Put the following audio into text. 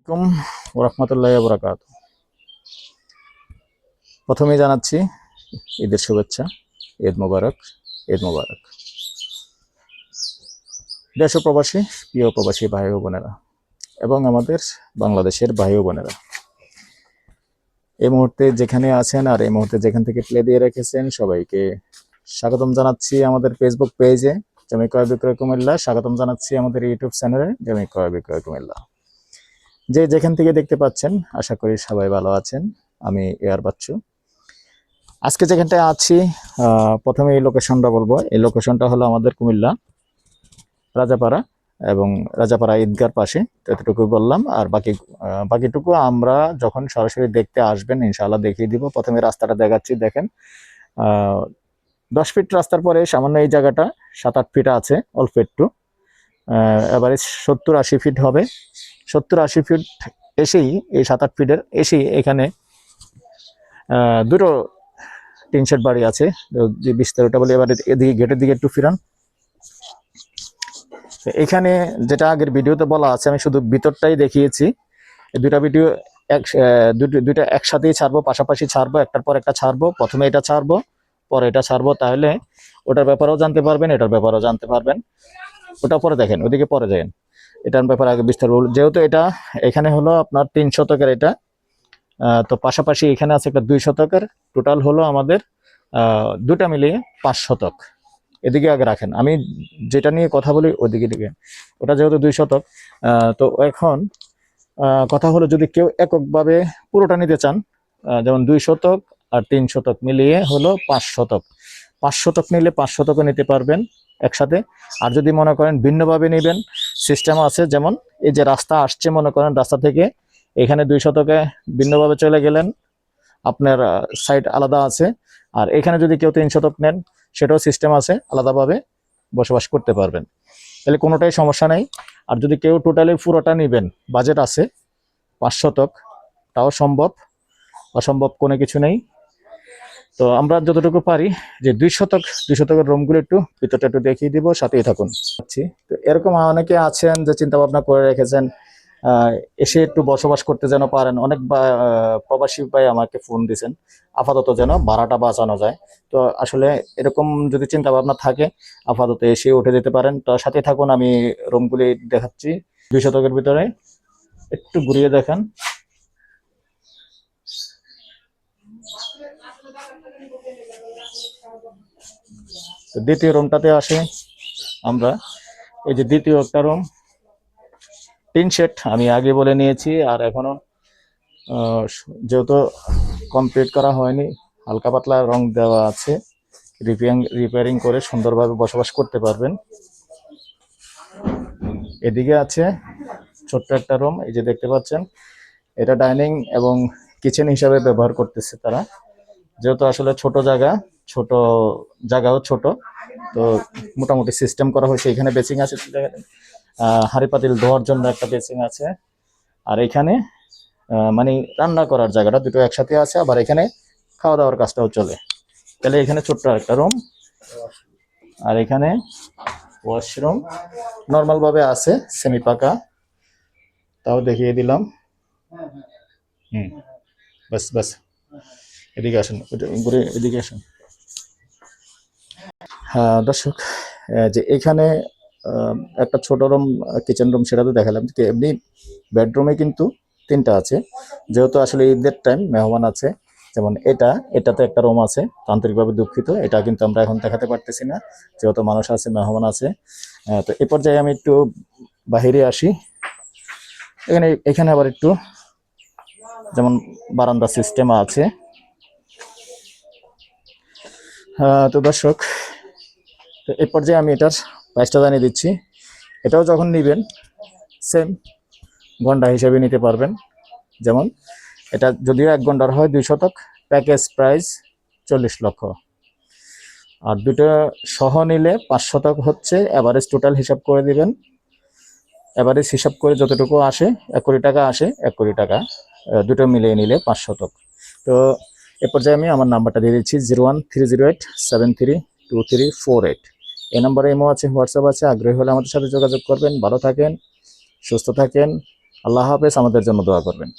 আলাইকুম ওরহমতুল্লাহি ওয়া বারাকাতুহু। প্রথমেই জানাচ্ছি ঈদের শুভেচ্ছা। ঈদ মোবারক, ঈদ মোবারক। দেশ ও প্রবাসী, প্রিয় প্রবাসী ভাই ও বোনেরা এবং আমাদের বাংলাদেশের ভাই ও বোনেরা, এই মুহূর্তে যেখানে আছেন আর এই মুহূর্তে যেখান থেকে প্লে দিয়ে রেখেছেন সবাইকে স্বাগতম জানাচ্ছি আমাদের ফেসবুক পেজে জমি ক্রয় বিক্রয় কুমিল্লা। স্বাগতম জানাচ্ছি আমাদের ইউটিউব চ্যানেলে জমি ক্রয় বিক্রয় কুমিল্লা। যে যেখান থেকে দেখতে পাচ্ছেন আশা করি সবাই ভালো আছেন। আমি এয়ার বাচ্চু। আজকে যেখানটায় আছি, প্রথমে এই লোকেশনটা বলবো। এই লোকেশনটা হলো আমাদের কুমিল্লা রাজাপাড়া এবং রাজাপাড়া ঈদগার পাশে। এতটুকু বললাম, আর বাকিটুকু আমরা যখন সরাসরি দেখতে আসবেন ইনশাআল্লাহ দেখিয়ে দিব। প্রথমে রাস্তাটা দেখাচ্ছি, দেখেন 10 ফিট রাস্তার পরে সামান্য এই জায়গাটা 7-8 ফিট আছে, অল্প একটু। এবারে 70-80 ফিট হবে। 70-80 ফিট এসেই এই 7-8 ফিটের এসেই এখানে দুটো টিন শেড বাড়ি আছে। যে বিস্তারিত বলে এবার এদিকে গেটের দিকে একটু ফিরান। এখানে যেটা আগের ভিডিওতে বলা আছে আমি শুধু ভিতরটাই দেখিয়েছি। দুইটা ভিডিও দুইটা একসাথেই ছাড়বো, পাশাপাশি ছাড়বো, একটার পর একটা ছাড়বো। প্রথমে এটা ছাড়বো, পরে এটা ছাড়বো, তাহলে ওটার ব্যাপারেও জানতে পারবেন, এটার ব্যাপারেও জানতে পারবেন। ওটা পরে দেখেন, ওদিকে পরে যাবেন। এটার ব্যাপারে আগে বিস্তার বলুন। যেহেতু এটা এখানে হলো আপনার 3 শতকের, এটা তো পাশাপাশি এখানে আছে একটা 2 শতকের, টোটাল হলো আমাদের দুটা মিলিয়ে 5 শতক। এদিকে আগে রাখেন, আমি যেটা নিয়ে কথা বলি ওদিকে দিকে। ওটা যেহেতু 2 শতক, তো এখন কথা হলো যদি কেউ এককভাবে পুরোটা নিতে চান, যেমন 2 শতক আর 3 শতক মিলিয়ে হলো 5 শতক। 5 শতক নিলে 5 শতকও নিতে পারবেন একসাথে। আর যদি মনে করেন ভিন্নভাবে নেবেন, সিস্টেম আছে। যেমন এই যে রাস্তা আসছে, মনে করেন রাস্তা থেকে এখানে 2 শতকে ভিন্নভাবে চলে গেলেন, আপনার সাইড আলাদা আছে। আর এখানে যদি কেউ 3 শতক নেন, সেটাও সিস্টেম আছে, আলাদাভাবে বসবাস করতে পারবেন। তাহলে কোনোটাই সমস্যা নেই। আর যদি কেউ টোটালি পুরোটা নেবেন, বাজেট আছে 5 শতক, তাও সম্ভব, অসম্ভব কোনো কিছু নেই। তো আমরা যতটুকু পারি যে 2 শতকের রুমগুলো একটু ভিতরটা একটু দেখিয়ে দিব, সাথেই থাকুন। তো এরকম অনেকে আছেন যে চিন্তা ভাবনা করে রেখেছেন এসে একটু বসবাস করতে যেন পারেন। অনেক প্রবাসী ভাই আমাকে ফোন দিয়েছেন আপাতত যেন ভাড়াটা বাঁচানো যায়। তো আসলে এরকম যদি চিন্তা ভাবনা থাকে আপাতত এসে উঠে যেতে পারেন। তো সাথে থাকুন, আমি রুমগুলি দেখাচ্ছি। 2 শতকের ভিতরে একটু ঘুরিয়ে দেখান। তো দ্বিতীয় রুমটাতে আসে আমরা। এই যে দ্বিতীয় একটা রুম, টিন শেড আমি আগে বলে নিয়েছি। আর এখনো যেহেতু কমপ্লিট করা হয়নি, হালকা পাতলা রং দেওয়া আছে। রিপেয়ারিং করে সুন্দরভাবে বসবাস করতে পারবেন। এদিকে আছে ছোট্ট একটা রুম, এই যে দেখতে পাচ্ছেন। এটা ডাইনিং এবং কিচেন হিসাবে ব্যবহার করতেছে তারা। যেহেতু আসলে ছোট জায়গাও ছোট, তো মোটামুটি সিস্টেম করা হয়েছে। এখানে বেসিং আছে, হাঁড়ি পাতিল ধোয়ার জন্য একটা বেসিং আছে। আর এখানে মানে রান্না করার জায়গাটা দুটো একসাথে আছে, আবার এখানে খাওয়া দাওয়ার কাজটাও চলে। তাহলে এখানে ছোট্ট একটা রুম, আর এখানে ওয়াশরুম নর্মাল ভাবে আছে, সেমি পাকা, তাও দেখিয়ে দিলাম। বাস বাস, এদিকে আসুন, ঘুরে এদিকে আসুন। হ্যাঁ দর্শক, যে এখানে একটা ছোট রুম, কিচেন রুম, সেটা তো দেখালাম। এমনি বেডরুমে কিন্তু 3টা আছে। যেহেতু আসলে ঈদের টাইম, মেহমান আছে। যেমন এটাতে একটা রুম আছে। তান্ত্রিকভাবে দুঃখিত, এটা কিন্তু আমরা এখন দেখাতে পারতেছি না, যেহেতু মানুষ আছে, মেহমান আছে। তো এ পর্যায়ে আমি একটু বাহিরে আসি। এখানে আবার একটু যেমন বারান্দা সিস্টেম আছে। তো দর্শক, তো এই পর্যায়ে আমি এটার প্রাইসটা জানিয়ে দিচ্ছি। এটাও যখন নেবেন সেম ঘন্টা হিসেবে নিতে পারবেন। যেমন এটা যদিও 1 ঘন্টার হয় 2 শতক, প্যাকেজ প্রাইস 40 লক্ষ। আর দুটো সহ নিলে 5 শতক হচ্ছে এভারেজ। টোটাল হিসাব করে দিবেন, এভারেজ হিসাব করে যতটুকু আসে 1 কোটি টাকা আসে, 1 কোটি টাকা দুটো মিলিয়ে নিলে 5 শতক। তো এ পর্যায়ে আমি আমার নাম্বারটা দিয়ে দিচ্ছি 01308732348। এই নম্বরে ইমো আছে, হোয়াটসঅ্যাপ আছে। আগ্রহী হলে আমাদের সাথে যোগাযোগ করবেন। ভালো থাকেন, সুস্থ থাকেন, আল্লাহ হাফেজ, আমাদের জন্য দোয়া করবেন।